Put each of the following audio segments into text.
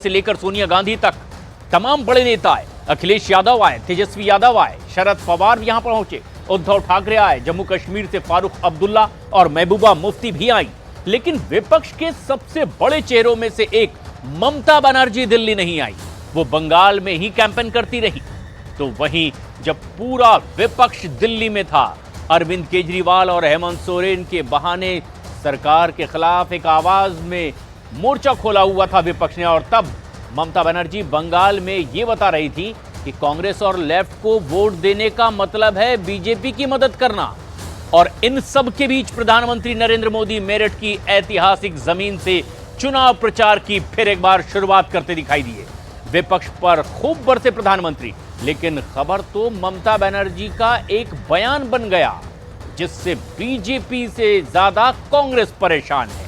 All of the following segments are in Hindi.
से लेकर सोनिया गांधी तक तमाम बड़े नेता आए। अखिलेश यादव आए, तेजस्वी यादव आए, शरद पवार यहां पहुंचे, उद्धव ठाकरे आए, जम्मू कश्मीर से फारूक अब्दुल्ला और महबूबा मुफ्ती भी आई। लेकिन विपक्ष के सबसे बड़े चेहरों में से एक ममता बनर्जी दिल्ली नहीं आई, वो बंगाल में ही कैंपेन करती रही। तो वहीं जब पूरा विपक्ष दिल्ली में था, अरविंद केजरीवाल और हेमंत सोरेन के बहाने सरकार के खिलाफ एक आवाज में मोर्चा खोला हुआ था विपक्ष ने। और तब ममता बनर्जी बंगाल में यह बता रही थी कि कांग्रेस और लेफ्ट को वोट देने का मतलब है बीजेपी की मदद करना। और इन सब के बीच प्रधानमंत्री नरेंद्र मोदी मेरठ की ऐतिहासिक जमीन से चुनाव प्रचार की फिर एक बार शुरुआत करते दिखाई दिए। विपक्ष पर खूब बरसे प्रधानमंत्री, लेकिन खबर तो ममता बनर्जी का एक बयान बन गया जिससे बीजेपी से ज्यादा कांग्रेस परेशान है।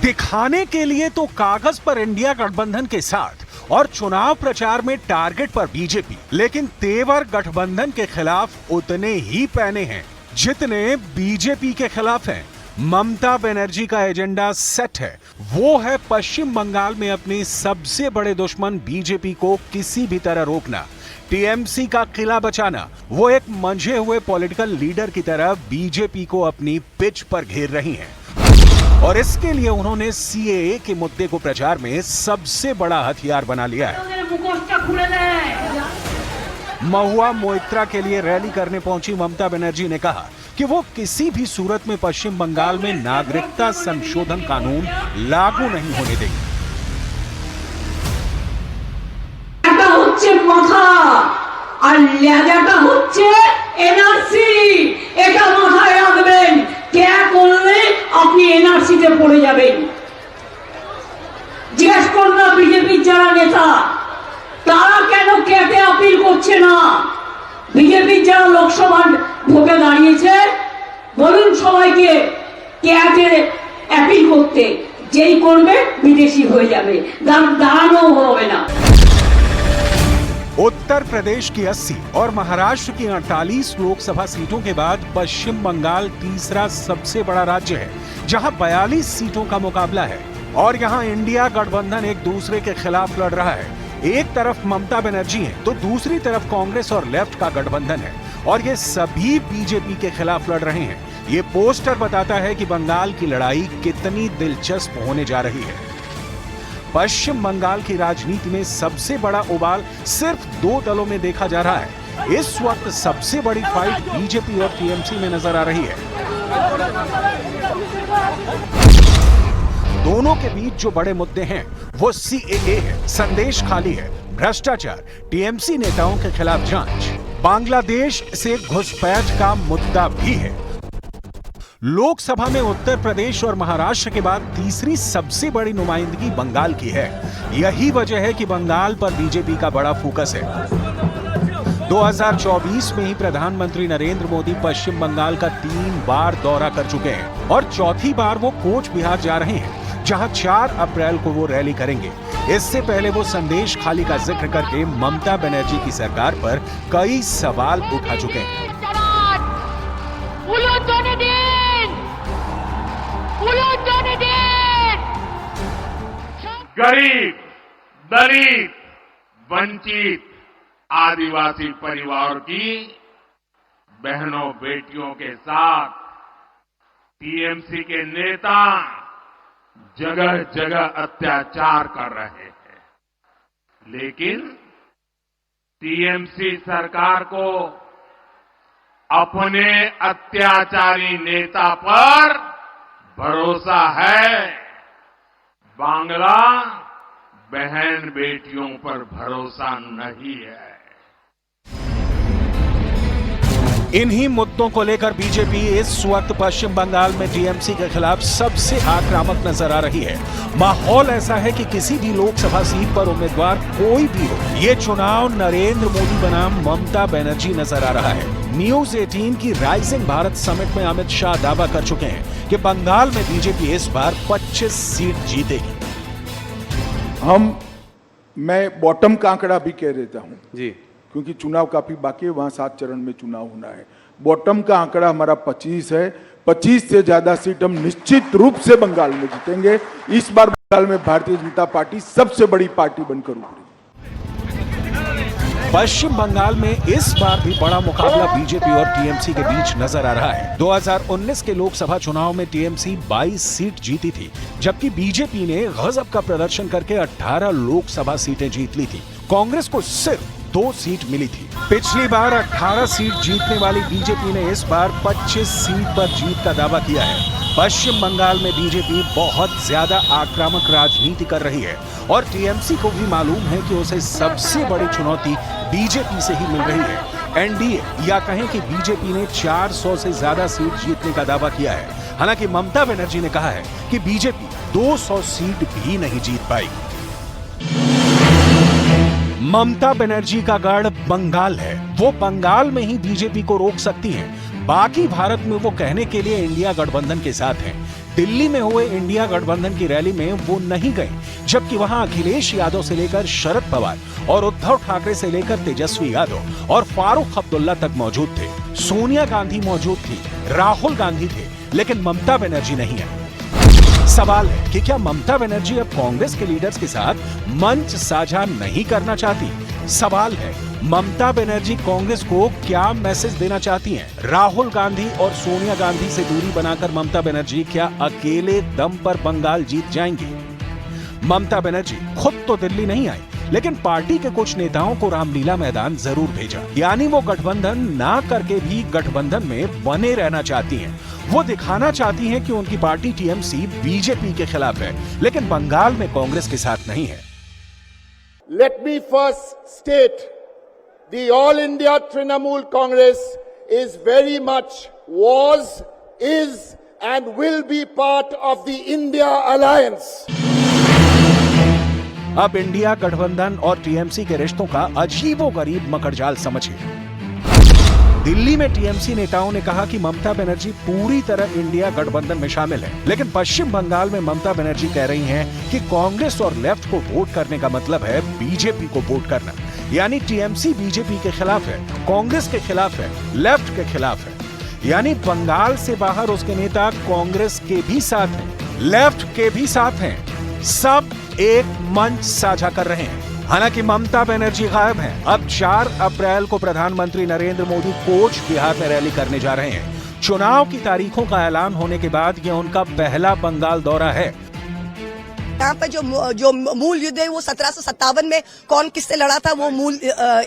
दिखाने के लिए तो कागज पर इंडिया गठबंधन के साथ और चुनाव प्रचार में टारगेट पर बीजेपी, लेकिन तेवर गठबंधन के खिलाफ उतने ही पैने हैं जितने बीजेपी के खिलाफ हैं। ममता बनर्जी का एजेंडा सेट है, वो है पश्चिम बंगाल में अपने सबसे बड़े दुश्मन बीजेपी को किसी भी तरह रोकना, टीएमसी का किला बचाना। वो एक मंझे हुए पॉलिटिकल लीडर की तरह बीजेपी को अपनी पिच पर घेर रही हैं। और इसके लिए उन्होंने सीएए के मुद्दे को प्रचार में सबसे बड़ा हथियार बना लिया है। महुआ मोइत्रा के लिए रैली करने पहुंची ममता बनर्जी ने कहा कि वो किसी भी सूरत में पश्चिम बंगाल में नागरिकता संशोधन कानून लागू नहीं होने देगी। আপনি এনআরসিতে পড়ে যাবেন। জিজ্ঞেস করুন না বিজেপির যারা নেতা তারা কেন কেটে আপিল করছে না। বিজেপির যারা লোকসভা ভোটে দাঁড়িয়েছে বলুন সবাইকে কেটে আপিল করতে, যেই করবে বিদেশি হয়ে যাবে, দাঁড়ানো হবে না। उत्तर प्रदेश की 80 और महाराष्ट्र की 48 लोकसभा सीटों के बाद पश्चिम बंगाल तीसरा सबसे बड़ा राज्य है, जहां 42 सीटों का मुकाबला है। और यहां इंडिया गठबंधन एक दूसरे के खिलाफ लड़ रहा है। एक तरफ ममता बनर्जी है तो दूसरी तरफ कांग्रेस और लेफ्ट का गठबंधन है, और ये सभी बीजेपी के खिलाफ लड़ रहे हैं। ये पोस्टर बताता है कि बंगाल की लड़ाई कितनी दिलचस्प होने जा रही है। पश्चिम बंगाल की राजनीति में सबसे बड़ा उबाल सिर्फ दो दलों में देखा जा रहा है। इस वक्त सबसे बड़ी फाइट बीजेपी और टीएमसी में नजर आ रही है। दोनों के बीच जो बड़े मुद्दे हैं वो सीएए है, संदेश खाली है, भ्रष्टाचार, टीएमसी नेताओं के खिलाफ जांच, बांग्लादेश से घुसपैठ का मुद्दा भी है। लोकसभा में उत्तर प्रदेश और महाराष्ट्र के बाद तीसरी सबसे बड़ी नुमाइंदगी बंगाल की है। यही वजह है कि बंगाल पर बीजेपी का बड़ा फोकस है। 2024 में ही प्रधानमंत्री नरेंद्र मोदी पश्चिम बंगाल का 3 बार दौरा कर चुके हैं और चौथी बार वो कोच बिहार जा रहे हैं, जहां 4 अप्रैल को वो रैली करेंगे। इससे पहले वो संदेश खाली का जिक्र करके ममता बनर्जी की सरकार पर कई सवाल उठा चुके हैं। गरीब, दलित, वंचित, आदिवासी परिवार की बहनों बेटियों के साथ टीएमसी के नेता जगह जगह अत्याचार कर रहे हैं। लेकिन टीएमसी सरकार को अपने अत्याचारी नेता पर भरोसा है, बांग्ला बहन बेटियों पर भरोसा नहीं है। इन्हीं मुद्दों को लेकर बीजेपी इस वक्त पश्चिम बंगाल में टीएमसी के खिलाफ सबसे आक्रामक नजर आ रही है। माहौल ऐसा है कि किसी भी लोकसभा सीट पर उम्मीदवार कोई भी हो, ये चुनाव नरेंद्र मोदी बनाम ममता बनर्जी नजर आ रहा है। न्यूज 18 की राइजिंग भारत समिट में अमित शाह दावा कर चुके हैं कि बंगाल में बीजेपी इस बार 25 सीट जीतेगी। मैं बॉटम का आंकड़ा भी कह देता हूं जी, क्योंकि चुनाव काफी बाकी है, वहां 7 चरण में चुनाव होना है। बॉटम का आंकड़ा हमारा 25 है। 25 से ज्यादा सीट हम निश्चित रूप से बंगाल में जीतेंगे। इस बार बंगाल में भारतीय जनता पार्टी सबसे बड़ी पार्टी बनकर उभरी। पश्चिम बंगाल में इस बार भी बड़ा मुकाबला बीजेपी और टीएमसी के बीच नजर आ रहा है। 2019 के लोकसभा चुनाव में टीएमसी 22 सीट जीती थी, जबकि बीजेपी ने गजब का प्रदर्शन करके 18 लोकसभा सीटें जीत ली थी। कांग्रेस को सिर्फ 2 सीट मिली थी। पिछली बार 18 सीट जीतने वाली बीजेपी ने इस बार 25 सीट पर जीत का दावा किया है। पश्चिम बंगाल में बीजेपी बहुत ज्यादा आक्रामक राजनीति कर रही है और टीएमसी को भी मालूम है कि उसे सबसे बड़ी चुनौती बीजेपी से ही मिल रही है। एनडीए या कहें कि बीजेपी ने 400 से ज्यादा सीट जीतने का दावा किया है। हालांकि ममता बनर्जी ने कहा है कि बीजेपी 200 सीट भी नहीं जीत पाएगी। ममता बनर्जी का गढ़ बंगाल है। वो बंगाल में ही बीजेपी को रोक सकती हैं। बाकी भारत में वो कहने के लिए इंडिया गठबंधन के साथ हैं। दिल्ली में हुए इंडिया गठबंधन की रैली में वो नहीं गए, जबकि वहां अखिलेश यादव से लेकर शरद पवार और उद्धव ठाकरे से लेकर तेजस्वी यादव और फारूक अब्दुल्ला तक मौजूद थे। सोनिया गांधी मौजूद थी, राहुल गांधी थे, लेकिन ममता बनर्जी नहीं है। सवाल है कि क्या ममता बनर्जी अब कांग्रेस के लीडर्स के साथ मंच साझा नहीं करना चाहती? सवाल है ममता बनर्जी कांग्रेस को क्या मैसेज देना चाहती हैं? राहुल गांधी और सोनिया गांधी से दूरी बनाकर ममता बनर्जी क्या अकेले दम पर बंगाल जीत जाएंगी? ममता बनर्जी खुद तो दिल्ली नहीं आई, लेकिन पार्टी के कुछ नेताओं को रामलीला मैदान जरूर भेजा। यानी वो गठबंधन ना करके भी गठबंधन में बने रहना चाहती हैं। वो दिखाना चाहती हैं कि उनकी पार्टी टीएमसी बीजेपी के खिलाफ है, लेकिन बंगाल में कांग्रेस के साथ नहीं है। Let me first state the All India Trinamool Congress is very much was, is and will be part of the India Alliance. अब इंडिया गठबंधन और टीएमसी के रिश्तों का अजीबोगरीब मकड़जाल समझिए। दिल्ली में टीएमसी नेताओं ने कहा कि ममता बनर्जी पूरी तरह इंडिया गठबंधन में शामिल है, लेकिन पश्चिम बंगाल में ममता बनर्जी कह रही हैं कि कांग्रेस और लेफ्ट को वोट करने का मतलब है बीजेपी को वोट करना। यानी टीएमसी बीजेपी के खिलाफ है, कांग्रेस के खिलाफ है, लेफ्ट के खिलाफ है। यानी बंगाल से बाहर उसके नेता कांग्रेस के भी साथ हैं, लेफ्ट के भी साथ हैं, सब एक मंच साझा कर रहे हैं। हालांकि ममता बनर्जी गायब हैं। अब 4 अप्रैल को प्रधानमंत्री नरेंद्र मोदी कोच बिहार में रैली करने जा रहे हैं। चुनाव की तारीखों का ऐलान होने के बाद यह उनका पहला बंगाल दौरा है। यहाँ पे जो मूल युद्ध है वो 1757 में कौन किससे लड़ा था वो मूल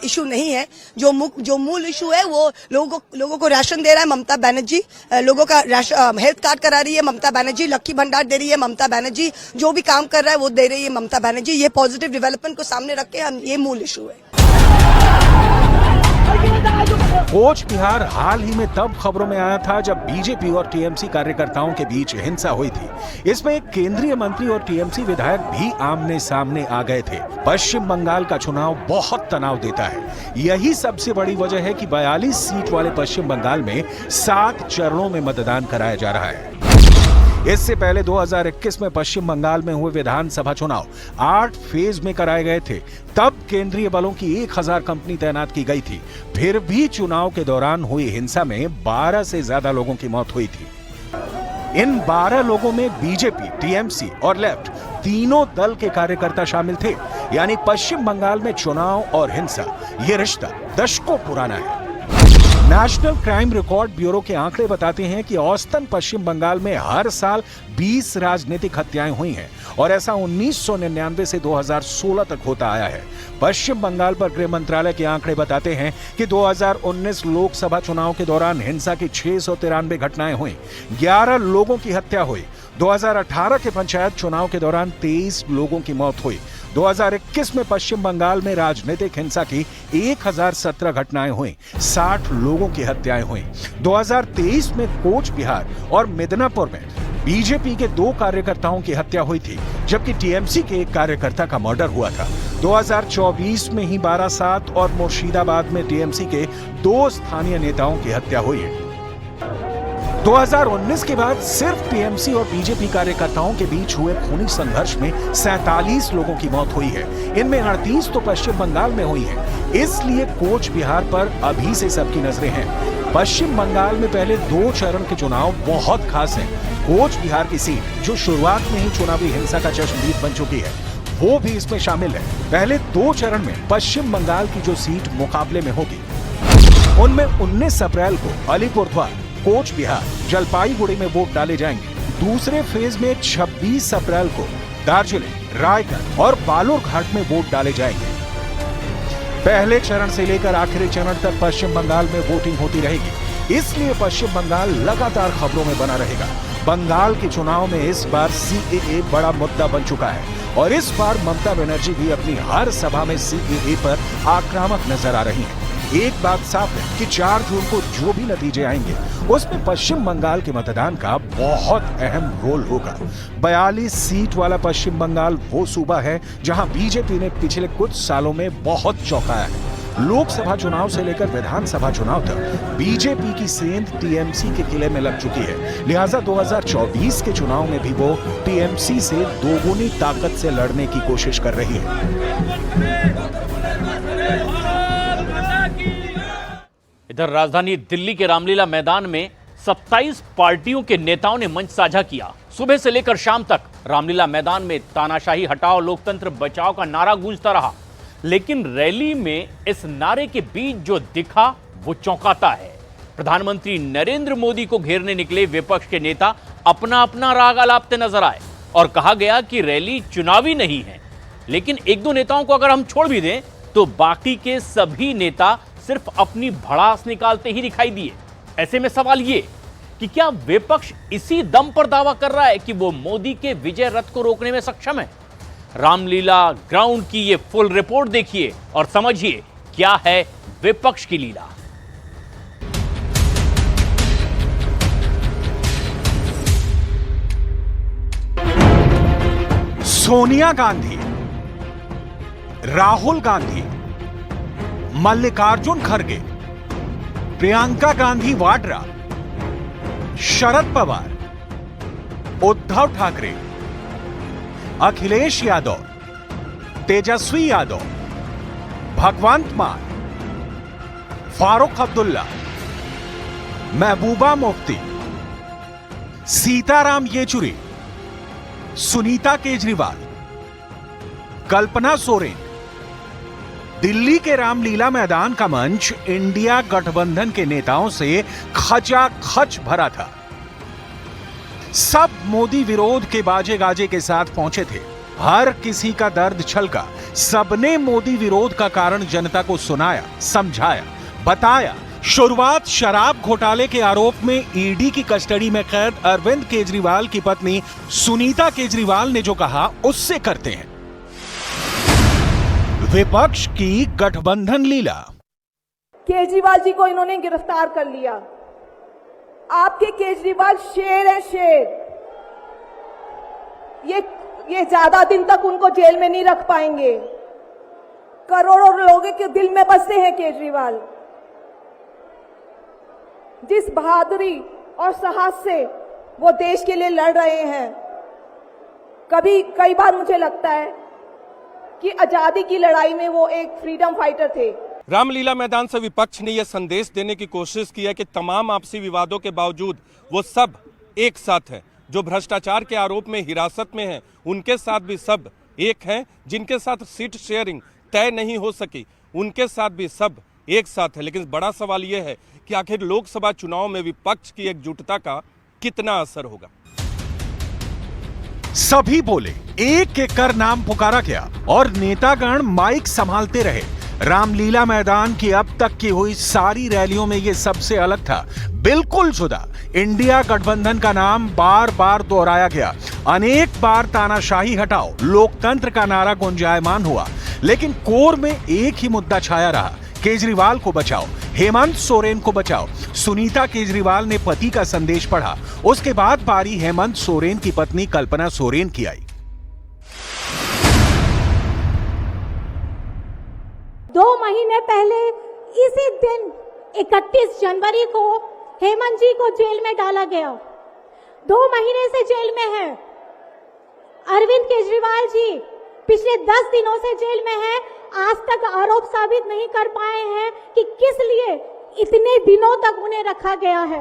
इशू नहीं है। जो मूल इशू है वो लोगों को राशन दे रहा है ममता बनर्जी, लोगों का हेल्थ कार्ड करा रही है ममता बनर्जी, लक्की भंडार दे रही है ममता बनर्जी, जो भी काम कर रहा है वो दे रही है ममता बनर्जी। ये पॉजिटिव डेवलपमेंट को सामने रख के हम ये मूल इशू है। कोच बिहार हाल ही में तब खबरों में आया था जब बीजेपी और टीएमसी कार्यकर्ताओं के बीच हिंसा हुई थी। इसमें एक केंद्रीय मंत्री और टीएमसी विधायक भी आमने सामने आ गए थे। पश्चिम बंगाल का चुनाव बहुत तनाव देता है। यही सबसे बड़ी वजह है कि 42 सीट वाले पश्चिम बंगाल में 7 चरणों में मतदान कराया जा रहा है। इससे पहले 2021 में पश्चिम बंगाल में हुए विधानसभा चुनाव 8 फेज में कराए गए थे। तब केंद्रीय बलों की 1000 कंपनी तैनात की गई थी। फिर भी चुनाव के दौरान हुई हिंसा में 12 से ज्यादा लोगों की मौत हुई थी। इन 12 लोगों में बीजेपी, टीएमसी और लेफ्ट तीनों दल के कार्यकर्ता शामिल थे। यानी पश्चिम बंगाल में चुनाव और हिंसा ये रिश्ता दशकों पुराना है। नेशनल क्राइम रिकॉर्ड ब्यूरो के आंकड़े बताते हैं कि औसतन पश्चिम बंगाल में हर साल 20 राजनीतिक हत्याएं हुई हैं और ऐसा 1999 से 2016 तक होता आया है। पश्चिम बंगाल पर गृह मंत्रालय के आंकड़े बताते हैं कि 2019 लोकसभा चुनाव के दौरान हिंसा की 693 घटनाएं हुई, 11 लोगों की हत्या हुई। 2018 के पंचायत चुनाव के दौरान 23 लोगों की मौत हुई। 2021 में पश्चिम बंगाल में राजनीतिक हिंसा की 1017 घटनाएं हुई, 60 लोगों की हत्याएं हुई। 2023 में कोच बिहार और मिदनापुर में बीजेपी के 2 कार्यकर्ताओं की हत्या हुई थी, जबकि टीएमसी के एक कार्यकर्ता का मर्डर हुआ था। 2024 में ही बारासात और मुर्शिदाबाद में टीएमसी के 2 स्थानीय नेताओं की हत्या हुई है। 2019 के बाद सिर्फ टीएमसी और बीजेपी कार्यकर्ताओं के बीच हुए खूनी संघर्ष में 47 लोगों की मौत हुई है। इनमें 38 तो पश्चिम बंगाल में हुई है। इसलिए कोच बिहार पर अभी से सबकी नजरें हैं। पश्चिम बंगाल में पहले 2 चरण के चुनाव बहुत खास हैं। कोच बिहार की सीट, जो शुरुआत में ही चुनावी हिंसा का चश्मदीद बन चुकी है, वो भी इसमें शामिल है। पहले 2 चरण में पश्चिम बंगाल की जो सीट मुकाबले में होगी, उनमें 19 अप्रैल को अलीपुरद्वार, कोच बिहार, जलपाईगुड़ी में वोट डाले जाएंगे। दूसरे फेज में 26 अप्रैल को दार्जिलिंग, रायगढ़ और बालूरघाट में वोट डाले जाएंगे। पहले चरण से लेकर आखिरी चरण तक पश्चिम बंगाल में वोटिंग होती रहेगी। इसलिए पश्चिम बंगाल लगातार खबरों में बना रहेगा। बंगाल के चुनाव में इस बार सीएए बड़ा मुद्दा बन चुका है और इस बार ममता बनर्जी भी अपनी हर सभा में सीएए पर आक्रामक नजर आ रही हैं। एक बात साफ है कि 4 जून को जो भी नतीजे आएंगे, उसमें पश्चिम बंगाल के मतदान का बहुत अहम रोल होगा। 42 सीट वाला पश्चिम बंगाल वो सूबा है जहां बीजेपी ने पिछले कुछ सालों में बहुत चौंकाया है। लोकसभा चुनाव से लेकर विधानसभा चुनाव तक बीजेपी की सेंध टीएमसी के किले में लग चुकी है। लिहाजा 2024 के चुनाव में भी वो टीएमसी से दोगुनी ताकत से लड़ने की कोशिश कर रही है। इधर राजधानी दिल्ली के रामलीला मैदान में 27 पार्टियों के नेताओं ने मंच साझा किया। सुबह से लेकर शाम तक रामलीला मैदान में तानाशाही हटाओ, लोकतंत्र बचाओ का नारा गूंजता रहा। लेकिन रैली में इस नारे के बीच जो दिखा वो चौंकाता है। प्रधानमंत्री नरेंद्र मोदी को घेरने निकले विपक्ष के नेता अपना अपना राग अलापते नजर आए और कहा गया कि रैली चुनावी नहीं है। लेकिन 1-2 नेताओं को अगर हम छोड़ भी दें तो बाकी के सभी नेता सिर्फ अपनी भड़ास निकालते ही दिखाई दिए। ऐसे में सवाल ये कि क्या विपक्ष इसी दम पर दावा कर रहा है कि वो मोदी के विजय रथ को रोकने में सक्षम है? रामलीला ग्राउंड की ये फुल रिपोर्ट देखिए और समझिए क्या है विपक्ष की लीला। सोनिया गांधी, राहुल गांधी, मल्लिकार्जुन खड़गे, प्रियंका गांधी वाड्रा, शरद पवार, उद्धव ठाकरे, अखिलेश यादव, तेजस्वी यादव, भगवंत मान, फारूक अब्दुल्ला, महबूबा मुफ्ती, सीताराम येचुरी, सुनीता केजरीवाल, कल्पना सोरेन। दिल्ली के रामलीला मैदान का मंच इंडिया गठबंधन के नेताओं से खचाखच भरा था। सब मोदी विरोध के बाजे गाजे के साथ पहुंचे थे। हर किसी का दर्द छलका। सबने मोदी विरोध का कारण जनता को सुनाया, समझाया, बताया। शुरुआत शराब घोटाले के आरोप में ईडी की कस्टडी में कैद अरविंद केजरीवाल की पत्नी सुनीता केजरीवाल ने जो कहा उससे करते हैं। विपक्ष की गठबंधन लीला। केजरीवाल जी को इन्होंने गिरफ्तार कर लिया। आपके केजरीवाल शेर है, शेर। ये ज्यादा दिन तक उनको जेल में नहीं रख पाएंगे। करोड़ों लोगों के दिल में बसते हैं केजरीवाल। जिस बहादुरी और साहस से वो देश के लिए लड़ रहे हैं, कई बार मुझे लगता है कि आजादी की लड़ाई में वो एक फ्रीडम फाइटर थे। रामलीला मैदान से विपक्ष ने यह संदेश देने की कोशिश की है कि तमाम आपसी विवादों के बावजूद वो सब एक साथ हैं। जो भ्रष्टाचार के आरोप में हिरासत में हैं, उनके साथ भी सब एक हैं। जिनके साथ सीट शेयरिंग तय नहीं हो सकी, उनके साथ भी सब एक साथ है। लेकिन बड़ा सवाल यह है कि आखिर लोकसभा चुनाव में विपक्ष की एकजुटता का कितना असर होगा। सभी बोले, एक एक कर नाम पुकारा गया और नेतागण माइक संभालते रहे। रामलीला मैदान की अब तक की हुई सारी रैलियों में यह सबसे अलग था, बिल्कुल जुदा। इंडिया गठबंधन का नाम बार बार दोहराया गया। अनेक बार तानाशाही हटाओ, लोकतंत्र का नारा गुंजायमान हुआ। लेकिन कोर में एक ही मुद्दा छाया रहा, केजरीवाल को बचाओ, हेमंत सोरेन को बचाओ। सुनीता केजरीवाल ने पति का संदेश पढ़ा। उसके बाद बारी हेमंत सोरेन की पत्नी कल्पना सोरेन की आई। 2 महीने पहले इसी दिन 31 जनवरी को हेमंत जी को जेल में डाला गया। 2 महीने से जेल में है। अरविंद केजरीवाल जी पिछले 10 दिनों से जेल में हैं। आज तक आरोप साबित नहीं कर पाए हैं कि किस लिए इतने दिनों तक उन्हें रखा गया है।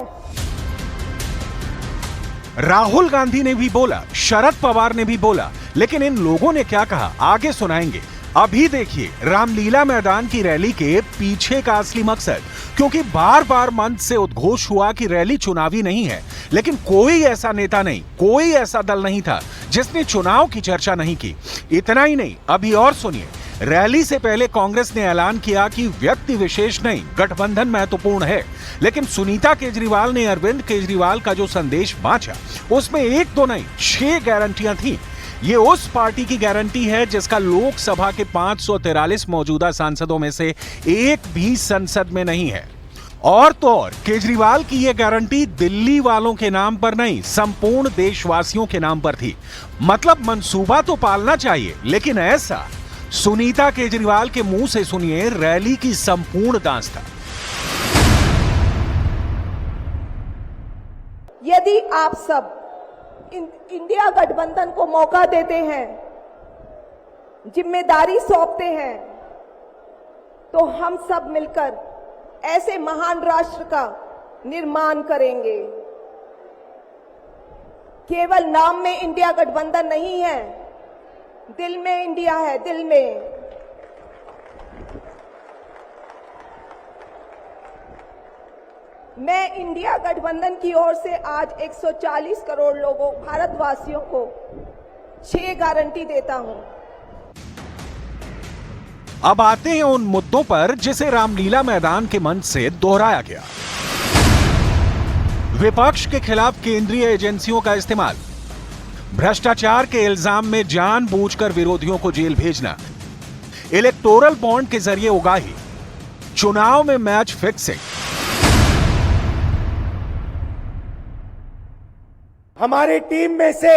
राहुल गांधी ने भी बोला, शरद पवार ने भी बोला, लेकिन इन लोगों ने क्या कहा आगे सुनाएंगे। अभी देखिए रामलीला मैदान की रैली के पीछे का असली मकसद, क्योंकि बार बार मंच से उद्घोष हुआ कि रैली चुनावी नहीं है, लेकिन कोई ऐसा नेता नहीं, कोई ऐसा दल नहीं था जिसने चुनाव की चर्चा नहीं की। इतना ही नहीं, अभी और सुनिए, रैली से पहले कांग्रेस ने ऐलान किया कि व्यक्ति विशेष नहीं, गठबंधन महत्वपूर्ण है। लेकिन सुनीता केजरीवाल ने अरविंद केजरीवाल का जो संदेश बांटा, उसमें 1-2 नहीं 6 गारंटियां थी। ये उस पार्टी की गारंटी है जिसका लोकसभा के 543 मौजूदा सांसदों में से एक भी संसद में नहीं है। और तो और केजरीवाल की यह गारंटी दिल्ली वालों के नाम पर नहीं, संपूर्ण देशवासियों के नाम पर थी। मतलब मंसूबा तो पालना चाहिए, लेकिन ऐसा सुनीता केजरीवाल के मुंह से सुनिए रैली की संपूर्ण दास्तां। यदि आप सब इंडिया गठबंधन को मौका देते हैं, जिम्मेदारी सौंपते हैं, तो हम सब मिलकर ऐसे महान राष्ट्र का निर्माण करेंगे। केवल नाम में इंडिया गठबंधन नहीं है, दिल में इंडिया है, दिल में। मैं इंडिया गठबंधन की ओर से आज 140 करोड़ लोगों भारतवासियों को 6 गारंटी देता हूं। अब आते हैं उन मुद्दों पर जिसे रामलीला मैदान के मंच से दोहराया गया। विपक्ष के खिलाफ केंद्रीय एजेंसियों का इस्तेमाल, भ्रष्टाचार के इल्जाम में जानबूझकर विरोधियों को जेल भेजना, इलेक्टोरल बॉन्ड के जरिए उगाही, चुनाव में मैच फिक्सिंग। हमारी टीम में से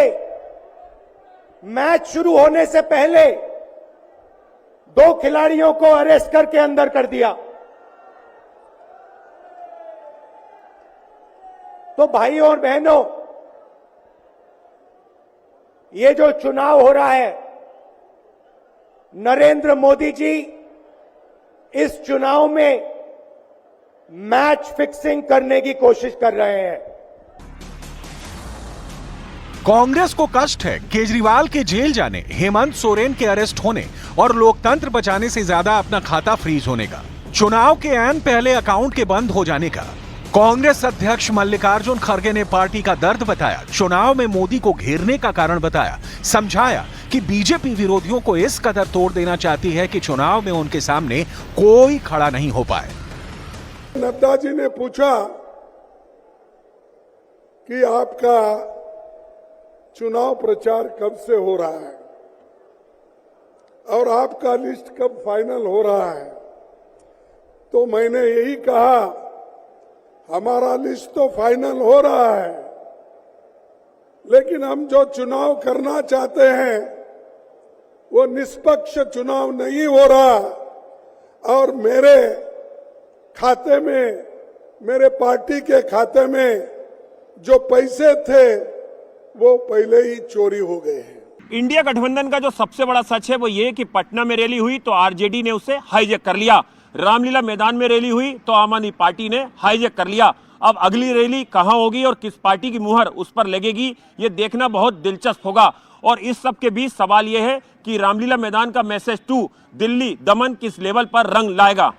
मैच शुरू होने से पहले 2 खिलाड़ियों को अरेस्ट करके अंदर कर दिया। तो भाइयों और बहनों, ये जो चुनाव हो रहा है, नरेंद्र मोदी जी इस चुनाव में मैच फिक्सिंग करने की कोशिश कर रहे हैं। कांग्रेस को कष्ट है केजरीवाल के जेल जाने, हेमंत सोरेन के अरेस्ट होने और लोकतंत्र बचाने से ज्यादा अपना खाता फ्रीज होने का, चुनाव के ऐन पहले अकाउंट के बंद हो जाने का। कांग्रेस अध्यक्ष मल्लिकार्जुन खड़गे ने पार्टी का दर्द बताया, चुनाव में मोदी को घेरने का कारण बताया, समझाया कि बीजेपी विरोधियों को इस कदर तोड़ देना चाहती है कि चुनाव में उनके सामने कोई खड़ा नहीं हो पाए। नड्डा जी ने पूछा कि आपका चुनाव प्रचार कब से हो रहा है और आपका लिस्ट कब फाइनल हो रहा है, तो मैंने यही कहा हमारा लिस्ट तो फाइनल हो रहा है, लेकिन हम जो चुनाव करना चाहते हैं वो निष्पक्ष चुनाव नहीं हो रहा और मेरे खाते में, मेरे पार्टी के खाते में जो पैसे थे वो पहले ही चोरी हो गए हैं। इंडिया गठबंधन का जो सबसे बड़ा सच है वो ये कि पटना में रैली हुई तो आरजेडी ने उसे हाईजैक कर लिया, रामलीला मैदान में रैली हुई तो आम आदमी पार्टी ने हाईजैक कर लिया। अब अगली रैली कहां होगी और किस पार्टी की मुहर उस पर लगेगी, ये देखना बहुत दिलचस्प होगा। और इस सब के बीच सवाल यह है कि रामलीला मैदान का मैसेज 2 दिल्ली दमन किस लेवल पर रंग लाएगा।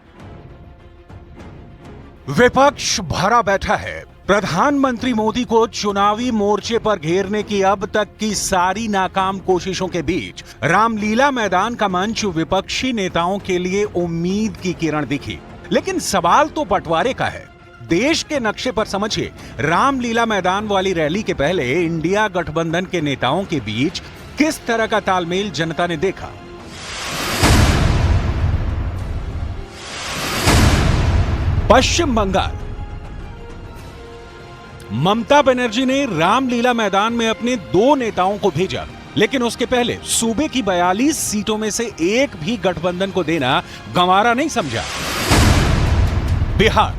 विपक्ष भरा बैठा है। प्रधानमंत्री मोदी को चुनावी मोर्चे पर घेरने की अब तक की सारी नाकाम कोशिशों के बीच रामलीला मैदान का मंच विपक्षी नेताओं के लिए उम्मीद की किरण दिखी। लेकिन सवाल तो बंटवारे का है। देश के नक्शे पर समझिए, रामलीला मैदान वाली रैली के पहले इंडिया गठबंधन के नेताओं के बीच किस तरह का तालमेल जनता ने देखा। पश्चिम बंगाल। ममता बनर्जी ने रामलीला मैदान में अपने 2 नेताओं को भेजा, लेकिन उसके पहले सूबे की 42 सीटों में से एक भी गठबंधन को देना गंवारा नहीं समझा। बिहार।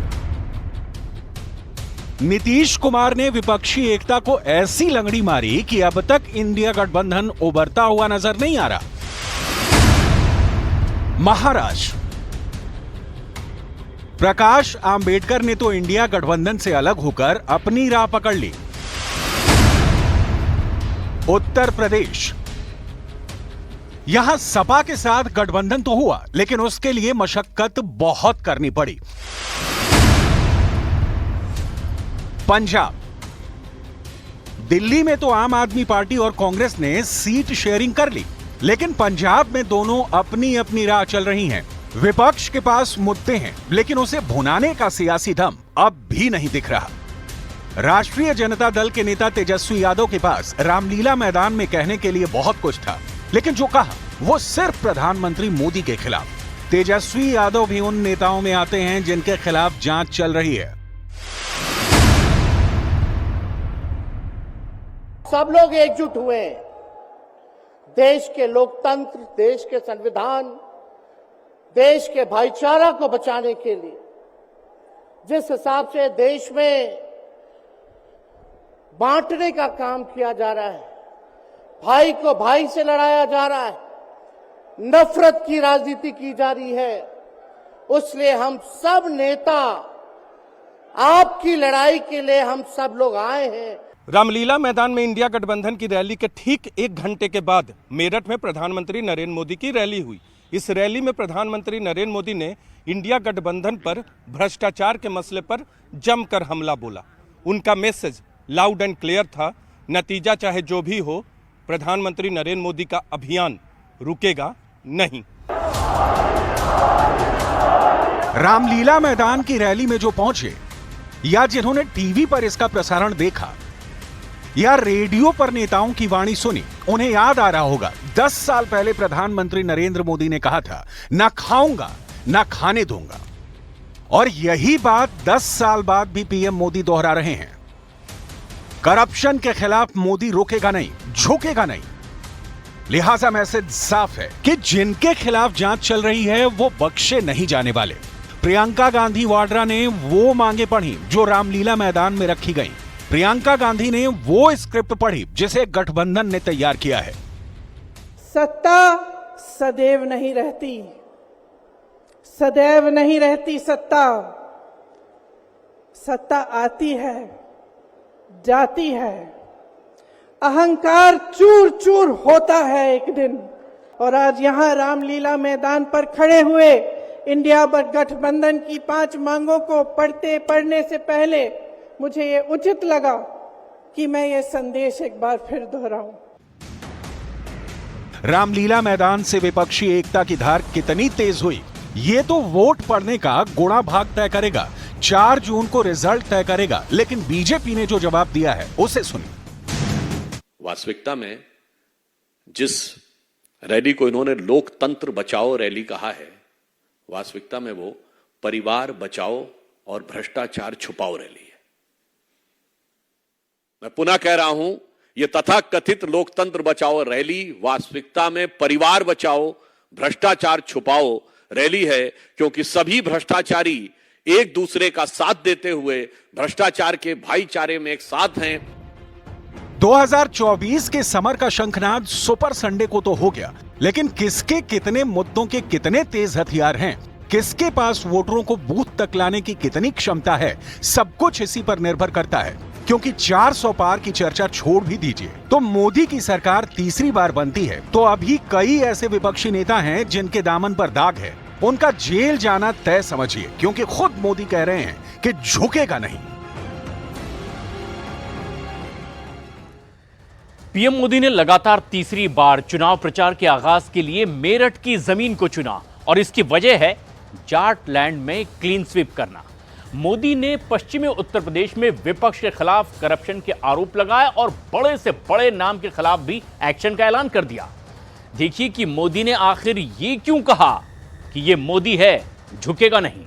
नीतीश कुमार ने विपक्षी एकता को ऐसी लंगड़ी मारी कि अब तक इंडिया गठबंधन उभरता हुआ नजर नहीं आ रहा। महाराष्ट्र। प्रकाश आंबेडकर ने तो इंडिया गठबंधन से अलग होकर अपनी राह पकड़ ली। उत्तर प्रदेश। यहां सपा के साथ गठबंधन तो हुआ, लेकिन उसके लिए मशक्कत बहुत करनी पड़ी। पंजाब। दिल्ली में तो आम आदमी पार्टी और कांग्रेस ने सीट शेयरिंग कर ली, लेकिन पंजाब में दोनों अपनी अपनी राह चल रही हैं। विपक्ष के पास मुद्दे हैं, लेकिन उसे भुनाने का सियासी दम अब भी नहीं दिख रहा। राष्ट्रीय जनता दल के नेता तेजस्वी यादव के पास रामलीला मैदान में कहने के लिए बहुत कुछ था, लेकिन जो कहा वो सिर्फ प्रधानमंत्री मोदी के खिलाफ। तेजस्वी यादव भी उन नेताओं में आते हैं जिनके खिलाफ जांच चल रही है। सब लोग एकजुट हुए हैं देश के लोकतंत्र, देश के संविधान, देश के भाईचारा को बचाने के लिए। जिस हिसाब से देश में बांटने का काम किया जा रहा है, भाई को भाई से लड़ाया जा रहा है, नफरत की राजनीति की जा रही है, उसलिए हम सब नेता आपकी लड़ाई के लिए हम सब लोग आए हैं। रामलीला मैदान में इंडिया गठबंधन की रैली के ठीक 1 घंटे के बाद मेरठ में प्रधानमंत्री नरेंद्र मोदी की रैली हुई। इस रैली में प्रधानमंत्री नरेंद्र मोदी ने इंडिया गठबंधन पर भ्रष्टाचार के मसले पर जमकर हमला बोला। उनका मैसेज लाउड एंड क्लियर था, नतीजा चाहे जो भी हो, प्रधानमंत्री नरेंद्र मोदी का अभियान रुकेगा नहीं। रामलीला मैदान की रैली में जो पहुंचे या जिन्होंने टीवी पर इसका प्रसारण देखा या रेडियो पर नेताओं की वाणी सुनी, उन्हें याद आ रहा होगा 10 साल पहले प्रधानमंत्री नरेंद्र मोदी ने कहा था, ना खाऊंगा ना खाने दूंगा। और यही बात 10 साल बाद भी पीएम मोदी दोहरा रहे हैं। करप्शन के खिलाफ मोदी रुकेगा नहीं, झुकेगा नहीं। लिहाजा मैसेज साफ है कि जिनके खिलाफ जांच चल रही है वो बख्शे नहीं जाने वाले। प्रियंका गांधी वाड्रा ने वो मांगे पढ़ी जो रामलीला मैदान में रखी गई। प्रियंका गांधी ने वो स्क्रिप्ट पढ़ी जिसे गठबंधन ने तैयार किया है। सत्ता सदैव नहीं रहती, सदैव नहीं रहती सत्ता। सत्ता आती है, जाती है, अहंकार चूर चूर होता है एक दिन। और आज यहां रामलीला मैदान पर खड़े हुए इंडिया गठबंधन की 5 मांगों को पढ़ने से पहले मुझे ये उचित लगा कि मैं ये संदेश एक बार फिर दोहराऊं। रामलीला मैदान से विपक्षी एकता की धार कितनी तेज हुई, ये तो वोट पड़ने का गुणा भाग तय करेगा। 4 जून को रिजल्ट तय करेगा। लेकिन बीजेपी ने जो जवाब दिया है उसे सुनिए। वास्तविकता में जिस रैली को इन्होंने लोकतंत्र बचाओ रैली कहा है, वास्तविकता में वो परिवार बचाओ और भ्रष्टाचार छुपाओ रैली है। मैं पुनः कह रहा हूं, यह तथाकथित लोकतंत्र बचाओ रैली वास्तविकता में परिवार बचाओ भ्रष्टाचार छुपाओ रैली है, क्योंकि सभी भ्रष्टाचारी एक दूसरे का साथ देते हुए भ्रष्टाचार के भाईचारे में एक साथ हैं। 2024 के समर का शंखनाद सुपर संडे को तो हो गया, लेकिन किसके कितने मुद्दों के कितने तेज हथियार हैं, किसके पास वोटरों को बूथ तक लाने की कितनी क्षमता है, सब कुछ इसी पर निर्भर करता है। क्योंकि 400 पार की चर्चा छोड़ भी दीजिए तो मोदी की सरकार तीसरी बार बनती है तो अभी कई ऐसे विपक्षी नेता हैं जिनके दामन पर दाग है। उनका जेल जाना तय समझिए, क्योंकि खुद मोदी कह रहे हैं कि झुकेगा नहीं। पीएम मोदी ने लगातार तीसरी बार चुनाव प्रचार के आगाज के लिए मेरठ की जमीन को चुना और इसकी वजह है जाट लैंड में क्लीन स्वीप करना। मोदी ने पश्चिमी उत्तर प्रदेश में विपक्ष के खिलाफ करप्शन के आरोप लगाए और बड़े से बड़े नाम के खिलाफ भी एक्शन का ऐलान कर दिया। देखिए कि मोदी ने आखिर ये क्यों कहा कि ये मोदी है, झुकेगा नहीं।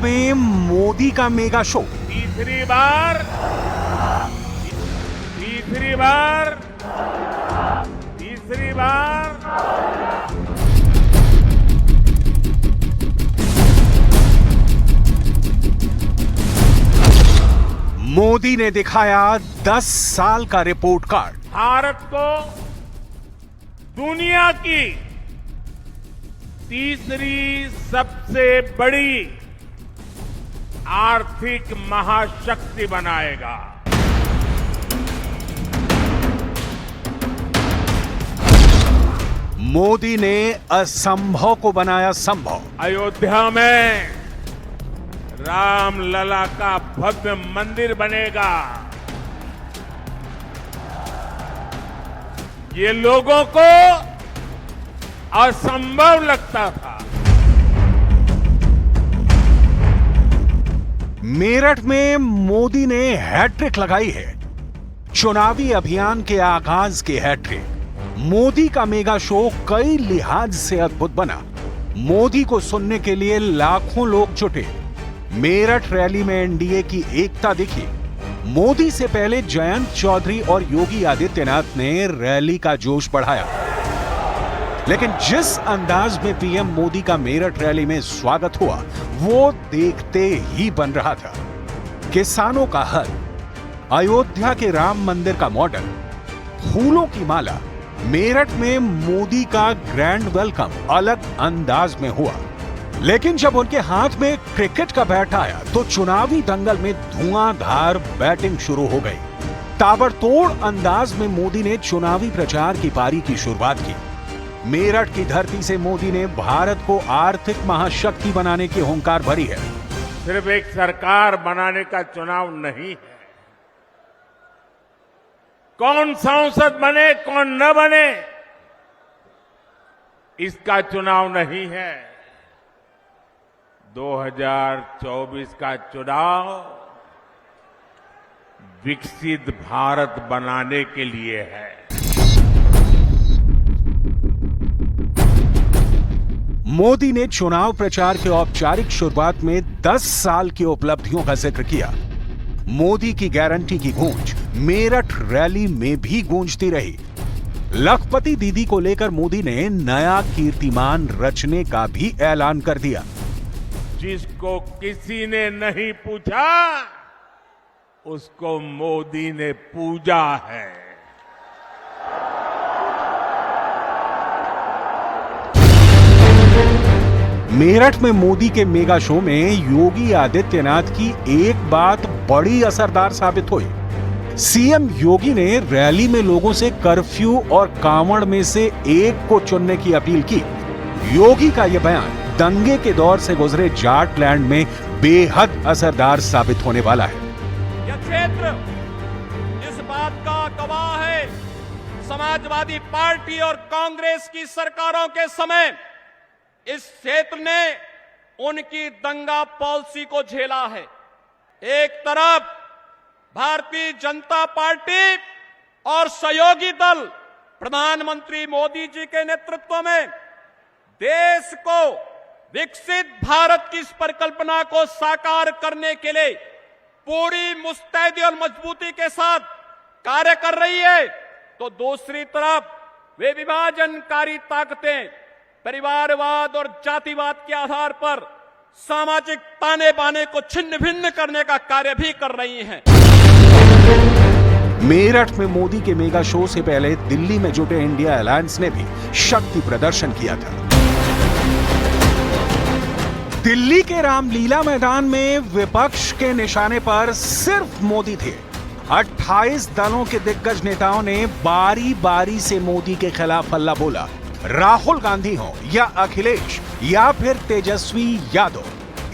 में मोदी का मेगा शो। तीसरी बार मोदी ने दिखाया 10 साल का रिपोर्ट कार्ड। भारत को दुनिया की तीसरी सबसे बड़ी आर्थिक महाशक्ति बनाएगा। मोदी ने असंभव को बनाया संभव। अयोध्या में रामलला का भव्य मंदिर बनेगा। ये लोगों को असंभव लगता था। मेरठ में मोदी ने हैट्रिक लगाई है। चुनावी अभियान के आगाज की हैट्रिक। मोदी का मेगा शो कई लिहाज से अद्भुत बना। मोदी को सुनने के लिए लाखों लोग जुटे। मेरठ रैली में एनडीए की एकता दिखी। मोदी से पहले जयंत चौधरी और योगी आदित्यनाथ ने रैली का जोश बढ़ाया, लेकिन जिस अंदाज में पीएम मोदी का मेरठ रैली में स्वागत हुआ वो देखते ही बन रहा था। किसानों का हल, अयोध्या के राम मंदिर का मॉडल, फूलों की माला, मेरठ में मोदी का ग्रैंड वेलकम अलग अंदाज में हुआ। लेकिन जब उनके हाथ में क्रिकेट का बैट आया तो चुनावी दंगल में धुआंधार बैटिंग शुरू हो गई। ताबड़तोड़ अंदाज में मोदी ने चुनावी प्रचार की पारी की शुरुआत की। मेरठ की धरती से मोदी ने भारत को आर्थिक महाशक्ति बनाने की हुंकार भरी है। सिर्फ एक सरकार बनाने का चुनाव नहीं है। कौन सांसद बने कौन न बने इसका चुनाव नहीं है। 2024 का चुनाव विकसित भारत बनाने के लिए है। मोदी ने चुनाव प्रचार के औपचारिक शुरुआत में 10 साल की उपलब्धियों का जिक्र किया। मोदी की गारंटी की गूंज मेरठ रैली में भी गूंजती रही। लखपति दीदी को लेकर मोदी ने नया कीर्तिमान रचने का भी ऐलान कर दिया। जिसको किसी ने नहीं पूछा उसको मोदी ने पूजा है। मेरठ में मोदी के मेगा शो में योगी आदित्यनाथ की एक बात बड़ी असरदार साबित हुई। सीएम योगी ने रैली में लोगों से कर्फ्यू और कांवड़ में से एक को चुनने की अपील की। योगी का यह बयान दंगे के दौर से गुजरे जाटलैंड में बेहद असरदार साबित होने वाला है। यह क्षेत्र इस बात का गवाह है। समाजवादी पार्टी और कांग्रेस की सरकारों के समय इस क्षेत्र ने उनकी दंगा पॉलिसी को झेला है। एक तरफ भारतीय जनता पार्टी और सहयोगी दल प्रधानमंत्री मोदी जी के नेतृत्व में देश को विकसित भारत की इस परिकल्पना को साकार करने के लिए पूरी मुस्तैदी और मजबूती के साथ कार्य कर रही है, तो दूसरी तरफ वे विभाजनकारी ताकतें परिवारवाद और जातिवाद के आधार पर सामाजिक ताने बाने को छिन्न भिन्न करने का कार्य भी कर रही हैं। मेरठ में मोदी के मेगा शो से पहले दिल्ली में जुटे इंडिया अलायंस ने भी शक्ति प्रदर्शन किया था। दिल्ली के रामलीला मैदान में विपक्ष के निशाने पर सिर्फ मोदी थे। 28 दलों के दिग्गज नेताओं ने बारी बारी से मोदी के खिलाफ हल्ला बोला। राहुल गांधी हो या अखिलेश या फिर तेजस्वी यादव,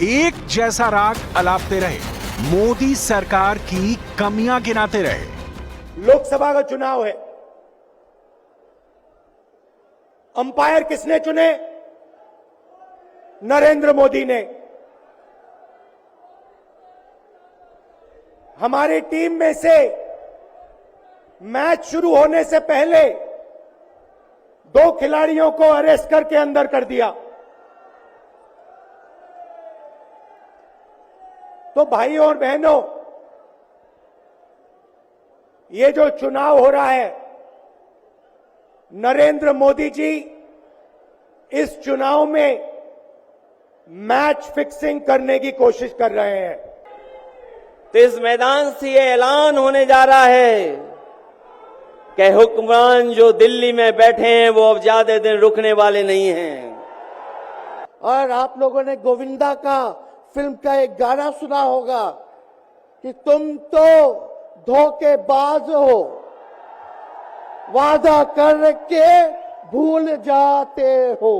एक जैसा राग अलापते रहे, मोदी सरकार की कमियां गिनाते रहे। लोकसभा का चुनाव है, अंपायर किसने चुने? नरेंद्र मोदी ने। हमारी टीम में से मैच शुरू होने से पहले 2 खिलाड़ियों को अरेस्ट करके अंदर कर दिया। तो भाइयों और बहनों, ये जो चुनाव हो रहा है, नरेंद्र मोदी जी इस चुनाव में मैच फिक्सिंग करने की कोशिश कर रहे हैं। तो इस मैदान से ये ऐलान होने जा रहा है कि हुक्मरान जो दिल्ली में बैठे हैं वो अब ज्यादा दिन रुकने वाले नहीं हैं। और आप लोगों ने गोविंदा का फिल्म का एक गाना सुना होगा कि तुम तो धोखेबाज हो, वादा करके भूल जाते हो।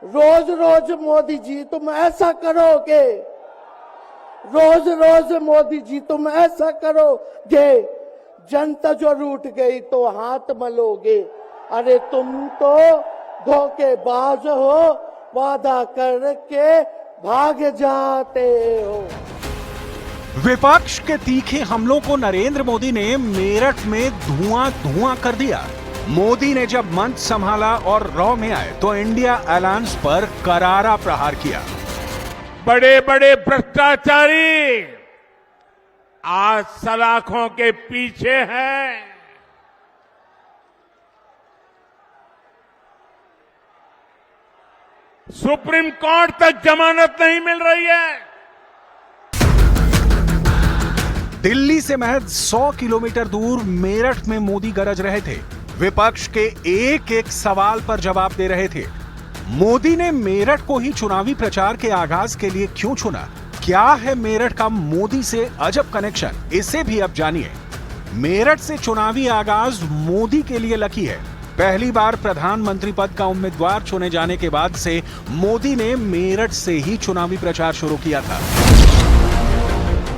रोज रोज मोदी जी तुम ऐसा करोगे, रोज रोज मोदी जी तुम ऐसा करोगे, जनता जो रूठ गई तो हाथ मलोगे। अरे तुम तो धोखेबाज हो, वादा करके भाग जाते हो। विपक्ष के तीखे हमलों को नरेंद्र मोदी ने मेरठ में धुआं कर दिया। मोदी ने जब मंच संभाला और रॉ में आए तो इंडिया अलायंस पर करारा प्रहार किया। बड़े बड़े भ्रष्टाचारी आज सलाखों के पीछे हैं। सुप्रीम कोर्ट तक जमानत नहीं मिल रही है। दिल्ली से महज 100 किलोमीटर दूर मेरठ में मोदी गरज रहे थे। विपक्ष के एक एक सवाल पर जवाब दे रहे थे। मोदी ने मेरठ को ही चुनावी प्रचार के आगाज के लिए क्यों चुना? क्या है मेरठ का मोदी से अजब कनेक्शन? इसे भी अब जानिए। मेरठ से चुनावी आगाज मोदी के लिए लकी है। पहली बार प्रधानमंत्री पद का उम्मीदवार चुने जाने के बाद से मोदी ने मेरठ से ही चुनावी प्रचार शुरू किया था।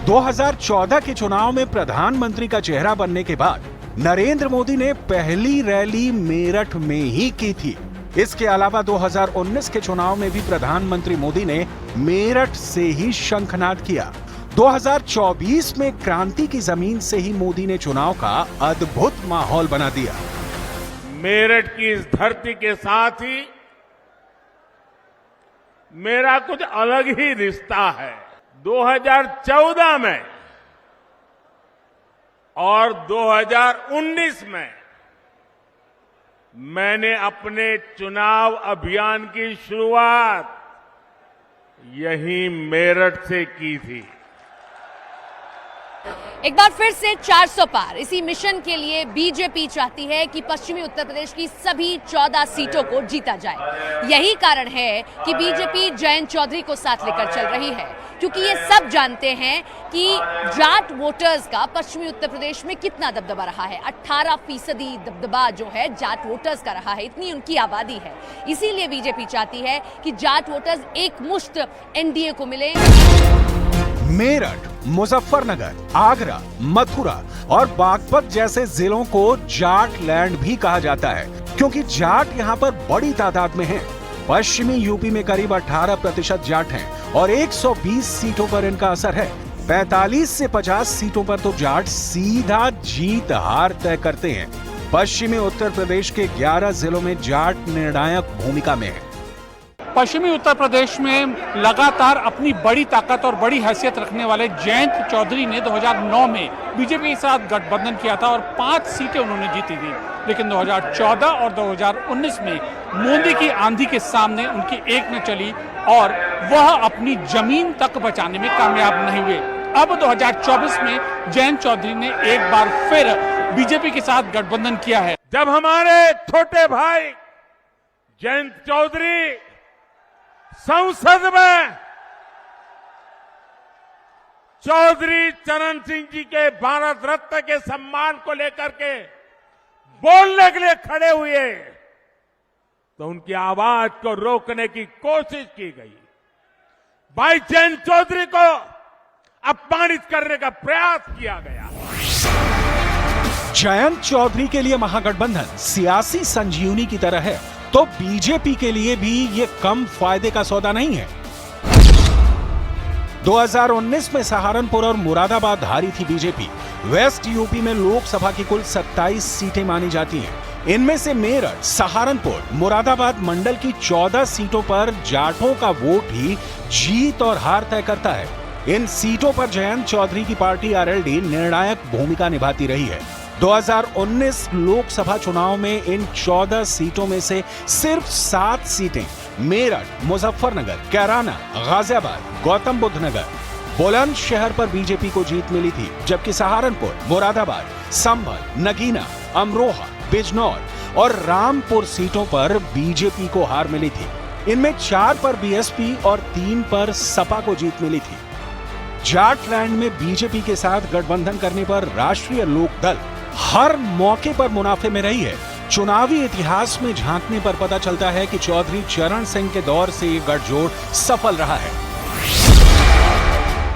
2014 के चुनाव में प्रधानमंत्री का चेहरा बनने के बाद नरेंद्र मोदी ने पहली रैली मेरठ में ही की थी। इसके अलावा 2019 के चुनाव में भी प्रधानमंत्री मोदी ने मेरठ से ही शंखनाद किया। 2024 में क्रांति की जमीन से ही मोदी ने चुनाव का अद्भुत माहौल बना दिया। मेरठ की इस धरती के साथ ही मेरा कुछ अलग ही रिश्ता है। 2014 में और 2019 में मैंने अपने चुनाव अभियान की शुरुआत यही मेरठ से की थी। एक बार फिर से 400 पार इसी मिशन के लिए बीजेपी चाहती है कि पश्चिमी उत्तर प्रदेश की सभी 14 सीटों को जीता जाए। यही कारण है कि बीजेपी जयंत चौधरी को साथ लेकर चल रही है, क्योंकि ये सब जानते हैं कि जाट वोटर्स का पश्चिमी उत्तर प्रदेश में कितना दबदबा रहा है। 18% दबदबा जो है जाट वोटर्स का रहा है, इतनी उनकी आबादी है। इसीलिए बीजेपी चाहती है कि जाट वोटर्स एक मुश्त एनडीए को मिले। मेरठ, मुजफ्फरनगर, आगरा, मथुरा और बागपत जैसे जिलों को जाट लैंड भी कहा जाता है, क्योंकि जाट यहाँ पर बड़ी तादाद में हैं। पश्चिमी यूपी में करीब 18% जाट हैं और 120 सीटों पर इनका असर है। 45 से 50 सीटों पर तो जाट सीधा जीत हार तय करते हैं। पश्चिमी उत्तर प्रदेश के 11 जिलों में जाट निर्णायक भूमिका में है। पश्चिमी उत्तर प्रदेश में लगातार अपनी बड़ी ताकत और बड़ी हैसियत रखने वाले जयंत चौधरी ने 2009 में बीजेपी के साथ गठबंधन किया था और 5 सीटें उन्होंने जीती थी। लेकिन 2014 और 2019 में मोदी की आंधी के सामने उनकी एक न चली और वह अपनी जमीन तक बचाने में कामयाब नहीं हुए। अब 2024 में जयंत चौधरी ने एक बार फिर बीजेपी के साथ गठबंधन किया है। जब हमारे छोटे भाई जयंत चौधरी संसद में चौधरी चरण सिंह जी के भारत रत्न के सम्मान को लेकर के बोलने के लिए खड़े हुए तो उनकी आवाज को रोकने की कोशिश की गई। भाई जयंत चौधरी को अपमानित करने का प्रयास किया गया। जयंत चौधरी के लिए महागठबंधन सियासी संजीवनी की तरह है, तो बीजेपी के लिए भी ये कम फायदे का सौदा नहीं है। 2019 में सहारनपुर और मुरादाबाद हारी थी बीजेपी। वेस्ट यूपी में लोकसभा की कुल 27 सीटें मानी जाती हैं। इनमें से मेरठ, सहारनपुर, मुरादाबाद मंडल की 14 सीटों पर जाटों का वोट ही जीत और हार तय करता है। इन सीटों पर जयंत चौधरी की पार्टी आरएलडी निर्णायक भूमिका निभाती रही है। 2019 लोकसभा चुनाव में इन 14 सीटों में से सिर्फ 7 सीटें मेरठ, मुजफ्फरनगर, कैराना, गाजियाबाद, गौतम बुद्ध नगर, बुलंदशहर पर बीजेपी को जीत मिली थी, जबकि सहारनपुर, मुरादाबाद, संभल, नगीना, अमरोहा, बिजनौर और रामपुर सीटों पर बीजेपी को हार मिली थी। इनमें 4 पर बीएसपी और 3 पर सपा को जीत मिली थी। जाटलैंड में बीजेपी के साथ गठबंधन करने पर राष्ट्रीय लोकदल हर मौके पर मुनाफे में रही है। चुनावी इतिहास में झांकने पर पता चलता है कि चौधरी चरण सिंह के दौर से ये गठजोड़ सफल रहा है।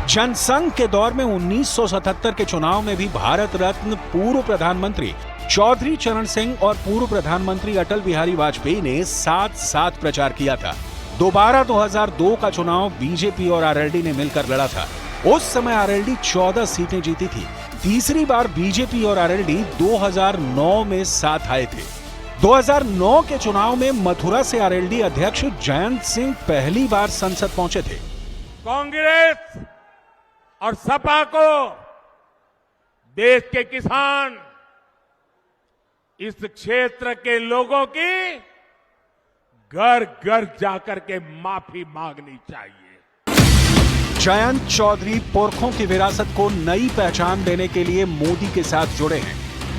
जनसंघ के दौर में 1977 के चुनाव में भी भारत रत्न पूर्व प्रधानमंत्री चौधरी चरण सिंह और पूर्व प्रधानमंत्री अटल बिहारी वाजपेयी ने साथ-साथ प्रचार किया था। दोबारा 2002 का चुनाव बीजेपी और आरएलडी ने मिलकर लड़ा था। उस समय आरएलडी 14 सीटें जीती थी। तीसरी बार बीजेपी और आरएलडी 2009 में साथ आए थे। 2009 के चुनाव में मथुरा से आरएलडी अध्यक्ष जयंत सिंह पहली बार संसद पहुंचे थे। कांग्रेस और सपा को देश के किसान, इस क्षेत्र के लोगों की घर घर जाकर के माफी मांगनी चाहिए। जयंत चौधरी पुरखों की विरासत को नई पहचान देने के लिए मोदी के साथ जुड़े हैं।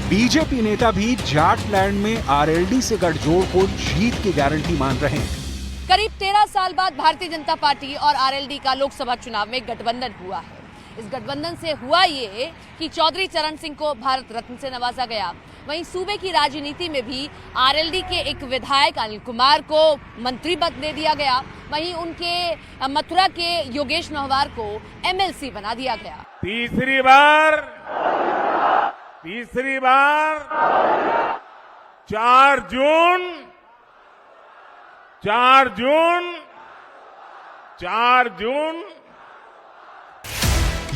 बीजेपी नेता भी जाटलैंड में आरएलडी से गठजोड़ को जीत की गारंटी मान रहे हैं। करीब 13 साल बाद भारतीय जनता पार्टी और आरएलडी का लोकसभा चुनाव में गठबंधन हुआ है। इस गठबंधन से हुआ ये कि चौधरी चरण सिंह को भारत रत्न से नवाजा गया। वहीं सूबे की राजनीति में भी आरएलडी के एक विधायक अनिल कुमार को मंत्री पद दे दिया गया। वहीं उनके मथुरा के योगेश नहवार को एमएलसी बना दिया गया। तीसरी बार 4 जून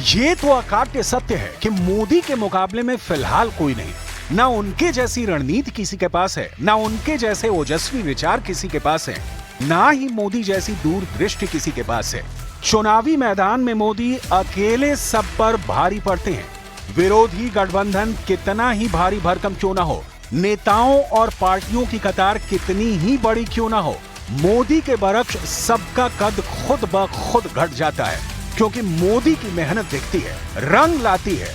ये तो अकाट्य सत्य है कि मोदी के मुकाबले में फिलहाल कोई नहीं। ना उनके जैसी रणनीति किसी के पास है, ना उनके जैसे ओजस्वी विचार किसी के पास है, ना ही मोदी जैसी दूरदृष्टि किसी के पास है। चुनावी मैदान में मोदी अकेले सब पर भारी पड़ते हैं। विरोधी गठबंधन कितना ही भारी भरकम क्यों ना हो, नेताओं और पार्टियों की कतार कितनी ही बड़ी क्यों ना हो, मोदी के बरक्स सबका कद खुद ब खुद घट जाता है, क्योंकि मोदी की मेहनत दिखती है, रंग लाती है,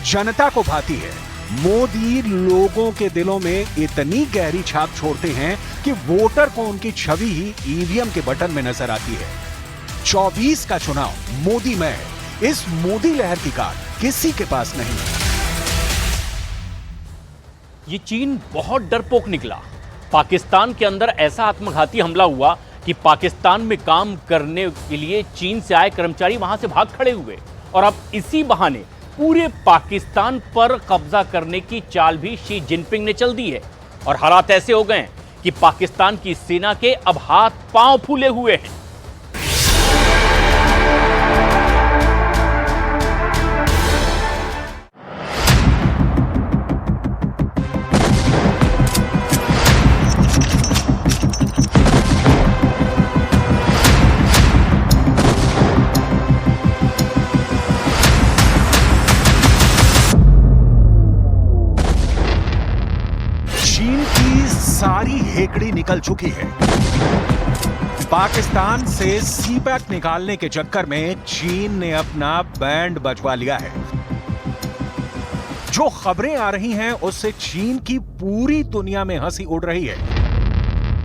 जनता को भाती है। मोदी लोगों के दिलों में इतनी गहरी छाप छोड़ते हैं कि वोटर को उनकी छवि ही ईवीएम के बटन में नजर आती है। 24 का चुनाव मोदी में है। इस मोदी लहर की कार किसी के पास नहीं है। ये चीन बहुत डरपोक निकला। पाकिस्तान के अंदर ऐसा आत्मघाती हमला हुआ कि पाकिस्तान में काम करने के लिए चीन से आए कर्मचारी वहां से भाग खड़े हुए और अब इसी बहाने पूरे पाकिस्तान पर कब्जा करने की चाल भी शी जिनपिंग ने चल दी है। और हालात ऐसे हो गए हैं कि पाकिस्तान की सेना के अब हाथ पांव फूले हुए हैं। सारी हेकड़ी निकल चुकी है। पाकिस्तान से सीपैक निकालने के चक्कर में चीन ने अपना बैंड बजवा लिया है। जो खबरें आ रही हैं उससे चीन की पूरी दुनिया में हंसी उड़ रही है।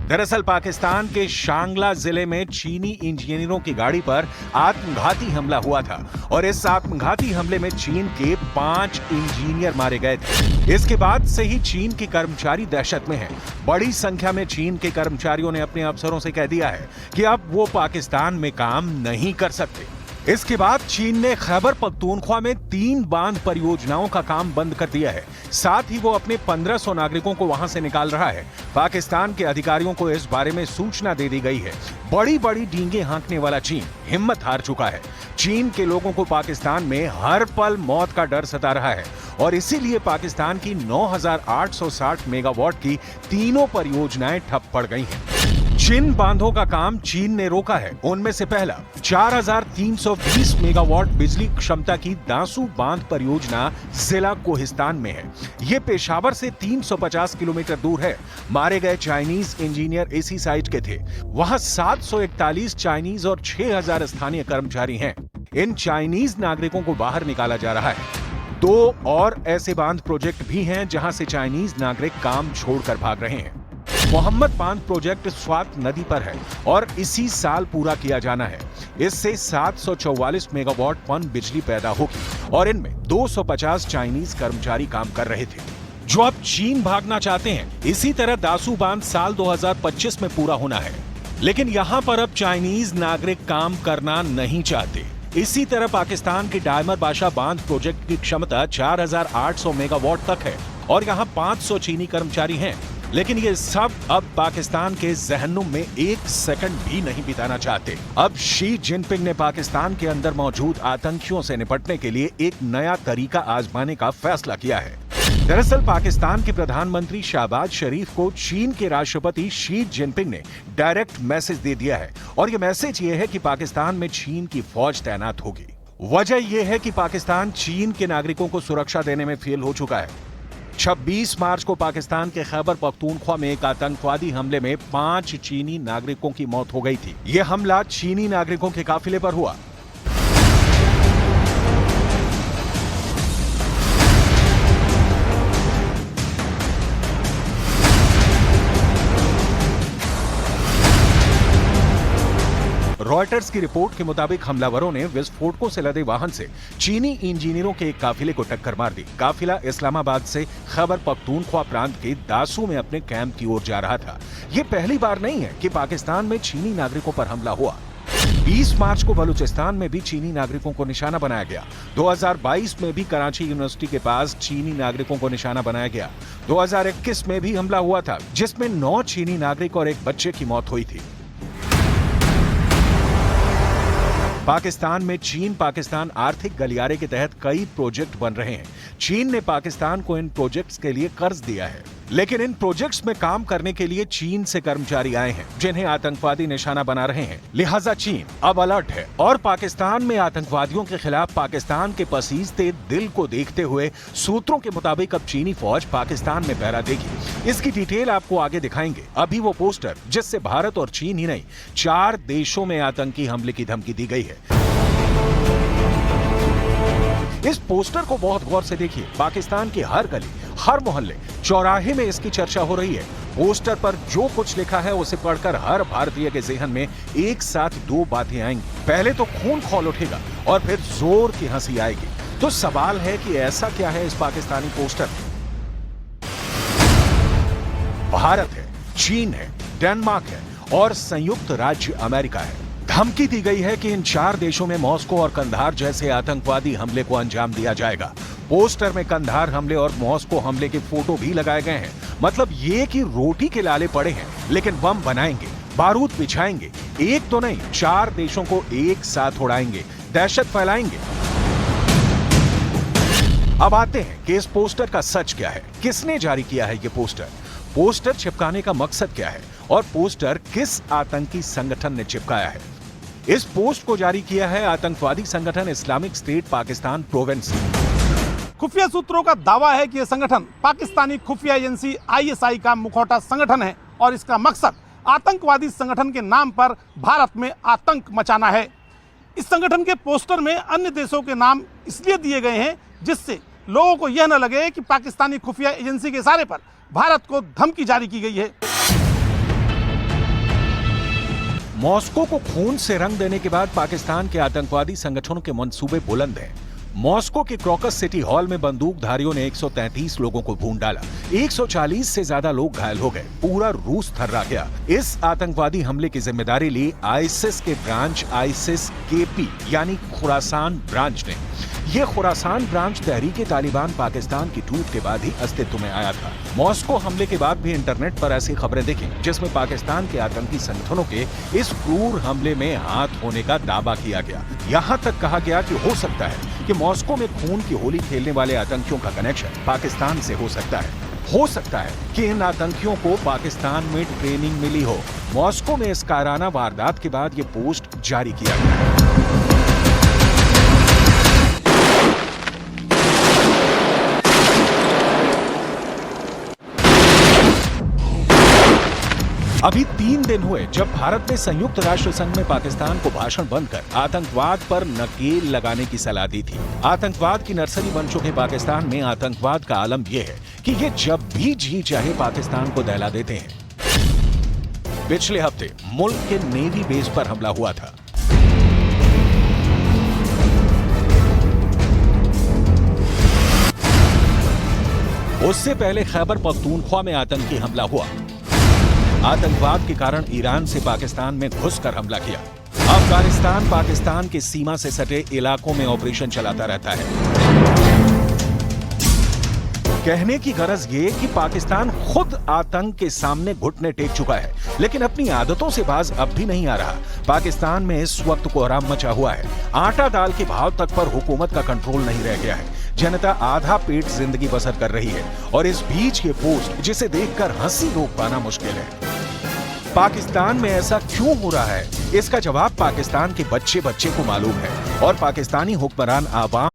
दरअसल पाकिस्तान के शांगला जिले में चीनी इंजीनियरों की गाड़ी पर आत्मघाती हमला हुआ था और इस आत्मघाती हमले में चीन के 5 इंजीनियर मारे गए थे। इसके बाद से ही चीन के कर्मचारी दहशत में हैं। बड़ी संख्या में चीन के कर्मचारियों ने अपने अफसरों से कह दिया है कि अब वो पाकिस्तान में काम नहीं कर सकते। इसके बाद चीन ने खैबर पख्तूनख्वा में 3 बांध परियोजनाओं का काम बंद कर दिया है। साथ ही वो अपने 1500 नागरिकों को वहां से निकाल रहा है। पाकिस्तान के अधिकारियों को इस बारे में सूचना दे दी गई है। बड़ी बड़ी डींगे हाँकने वाला चीन हिम्मत हार चुका है। चीन के लोगों को पाकिस्तान में हर पल मौत का डर सता रहा है और इसीलिए पाकिस्तान की 9860 मेगावाट की तीनों परियोजनाएं ठप पड़ गई हैं। जिन बांधों का काम चीन ने रोका है उनमें से पहला 4320 मेगावाट बिजली क्षमता की दासू बांध परियोजना जिला कोहिस्तान में है। ये पेशावर से 350 किलोमीटर दूर है। मारे गए चाइनीज इंजीनियर इसी साइट के थे। वहां 741 चाइनीज और 6000 स्थानीय कर्मचारी हैं। इन चाइनीज नागरिकों को बाहर निकाला जा रहा है। 2 और ऐसे बांध प्रोजेक्ट भी हैं जहां से चाइनीज नागरिक काम छोड़कर भाग रहे हैं। मोहम्मद बांध प्रोजेक्ट स्वात नदी पर है और इसी साल पूरा किया जाना है। इससे 744 मेगावाट पन बिजली पैदा होगी और इनमें 250 चाइनीज कर्मचारी काम कर रहे थे जो अब चीन भागना चाहते हैं। इसी तरह दासू बांध साल 2025 में पूरा होना है, लेकिन यहाँ पर अब चाइनीज नागरिक काम करना नहीं चाहते। इसी तरह पाकिस्तान की डायमर बादशाह बांध प्रोजेक्ट की क्षमता 4800 मेगावाट तक है और यहाँ 500 चीनी कर्मचारी हैं। लेकिन ये सब अब पाकिस्तान के ज़हनुम में एक सेकंड भी नहीं बिताना चाहते। अब शी जिनपिंग ने पाकिस्तान के अंदर मौजूद आतंकियों से निपटने के लिए एक नया तरीका आजमाने का फैसला किया है। दरअसल पाकिस्तान के प्रधानमंत्री शहबाज शरीफ को चीन के राष्ट्रपति शी जिनपिंग ने डायरेक्ट मैसेज दे दिया है और ये मैसेज ये है कि पाकिस्तान में चीन की फौज तैनात होगी। वजह यह है कि पाकिस्तान चीन के नागरिकों को सुरक्षा देने में फेल हो चुका है। 26 मार्च को पाकिस्तान के खैबर पख्तूनख्वा में एक आतंकवादी हमले में 5 चीनी नागरिकों की मौत हो गई थी। यह हमला चीनी नागरिकों के काफिले पर हुआ। रॉयटर्स की रिपोर्ट के मुताबिक हमलावरों ने विस्फोटकों से लदे वाहन से चीनी इंजीनियरों के एक काफिले को टक्कर मार दी। काफिला इस्लामाबाद से खैबर पख्तूनख्वा प्रांत के दासू में अपने कैंप की ओर जा रहा था। ये पहली बार नहीं है कि पाकिस्तान में चीनी नागरिकों पर हमला हुआ। 20 मार्च को बलूचिस्तान में भी चीनी नागरिकों को निशाना बनाया गया। 2022 में भी कराची यूनिवर्सिटी के पास चीनी नागरिकों को निशाना बनाया गया। 2021 में भी हमला हुआ था जिसमें 9 चीनी नागरिक और एक बच्चे की मौत हुई थी। पाकिस्तान में चीन पाकिस्तान आर्थिक गलियारे के तहत कई प्रोजेक्ट बन रहे हैं। चीन ने पाकिस्तान को इन प्रोजेक्ट्स के लिए कर्ज दिया है, लेकिन इन प्रोजेक्ट्स में काम करने के लिए चीन से कर्मचारी आए हैं जिन्हें आतंकवादी निशाना बना रहे हैं। लिहाजा चीन अब अलर्ट है और पाकिस्तान में आतंकवादियों के खिलाफ पाकिस्तान के पसीजते दिल को देखते हुए सूत्रों के मुताबिक अब चीनी फौज पाकिस्तान में पहरा देगी। इसकी डिटेल आपको आगे दिखाएंगे। अभी वो पोस्टर जिससे भारत और चीन ही नहीं 4 देशों में आतंकी हमले की धमकी दी गई है। इस पोस्टर को बहुत गौर से देखिए। पाकिस्तान की हर गली, हर मोहल्ले, चौराहे में इसकी चर्चा हो रही है। पोस्टर पर जो कुछ लिखा है उसे पढ़कर हर भारतीय के ज़हन में एक साथ 2 बातें आएंगी। पहले तो खून खौल उठेगा और फिर जोर की हंसी आएगी। तो सवाल है कि ऐसा क्या है इस पाकिस्तानी पोस्टर में? भारत है, चीन है, डेनमार्क है और संयुक्त राज्य अमेरिका है। धमकी दी गई है कि इन 4 देशों में मॉस्को और कंधार जैसे आतंकवादी हमले को अंजाम दिया जाएगा। पोस्टर में कंधार हमले और मॉस्को हमले के फोटो भी लगाए गए हैं। मतलब ये कि रोटी के लाले पड़े हैं, लेकिन बम बनाएंगे, बारूद बिछाएंगे। एक तो नहीं, 4 देशों को एक साथ उड़ाएंगे, दहशत फैलाएंगे। अब आते हैं कि इस पोस्टर का सच क्या है, किसने जारी किया है ये पोस्टर, पोस्टर चिपकाने का मकसद क्या है और पोस्टर किस आतंकी संगठन ने चिपकाया है। इस पोस्ट को जारी किया है आतंकवादी संगठन इस्लामिक स्टेट पाकिस्तान प्रोविंस। खुफिया सूत्रों का दावा है कि यह संगठन पाकिस्तानी खुफिया एजेंसी ISI का मुखौटा संगठन है और इसका मकसद आतंकवादी संगठन के नाम पर भारत में आतंक मचाना है। इस संगठन के पोस्टर में अन्य देशों के नाम इसलिए दिए गए हैं जिससे लोगों को यह न लगे कि पाकिस्तानी खुफिया एजेंसी के इशारे पर भारत को धमकी जारी की गई है। मॉस्को को खून से रंग देने के बाद पाकिस्तान के आतंकवादी संगठनों के मंसूबे बुलंद हैं। मॉस्को के क्रॉकस सिटी हॉल में बंदूकधारियों ने 133 लोगों को भून डाला। 140 से ज्यादा लोग घायल हो गए। पूरा रूस थर्रा गया। इस आतंकवादी हमले की जिम्मेदारी ली आईसिस के ब्रांच ISIS KP यानी खुरासान ब्रांच ने। ये खुरासान ब्रांच तहरीके तालिबान पाकिस्तान की टूट के बाद ही अस्तित्व में आया था। मॉस्को हमले के बाद भी इंटरनेट पर ऐसी खबरें दिखी जिसमें पाकिस्तान के आतंकी संगठनों के इस क्रूर हमले में हाथ होने का दावा किया गया। यहाँ तक कहा गया कि हो सकता है कि मॉस्को में खून की होली खेलने वाले आतंकियों का कनेक्शन पाकिस्तान से हो सकता है। हो सकता है कि इन आतंकियों को पाकिस्तान में ट्रेनिंग मिली हो। मॉस्को में इस कायराना वारदात के बाद ये पोस्ट जारी किया गया। अभी 3 दिन हुए जब भारत ने संयुक्त राष्ट्र संघ में पाकिस्तान को भाषण बंद कर आतंकवाद पर नकेल लगाने की सलाह दी थी। आतंकवाद की नर्सरी बन चुके पाकिस्तान में आतंकवाद का आलम यह है कि ये जब भी जी चाहे पाकिस्तान को दहला देते हैं। पिछले हफ्ते मुल्क के नेवी बेस पर हमला हुआ था। उससे पहले खैबर पख्तूनख्वा में आतंकी हमला हुआ। आतंकवाद के कारण ईरान से पाकिस्तान में घुसकर हमला किया। अफगानिस्तान पाकिस्तान के सीमा से सटे इलाकों में ऑपरेशन चलाता रहता है। कहने की गरज ये कि पाकिस्तान खुद आतंक के सामने घुटने टेक चुका है, लेकिन अपनी आदतों से बाज अब भी नहीं आ रहा। पाकिस्तान में इस वक्त कोहराम मचा हुआ है। आटा दाल के भाव तक पर हुकूमत का कंट्रोल नहीं रह गया है। जनता आधा पेट जिंदगी बसर कर रही है और इस बीच ये पोस्ट जिसे देखकर हंसी रोक पाना मुश्किल है। पाकिस्तान में ऐसा क्यों हो रहा है, इसका जवाब पाकिस्तान के बच्चे बच्चे को मालूम है और पाकिस्तानी हुक्मरान आवाम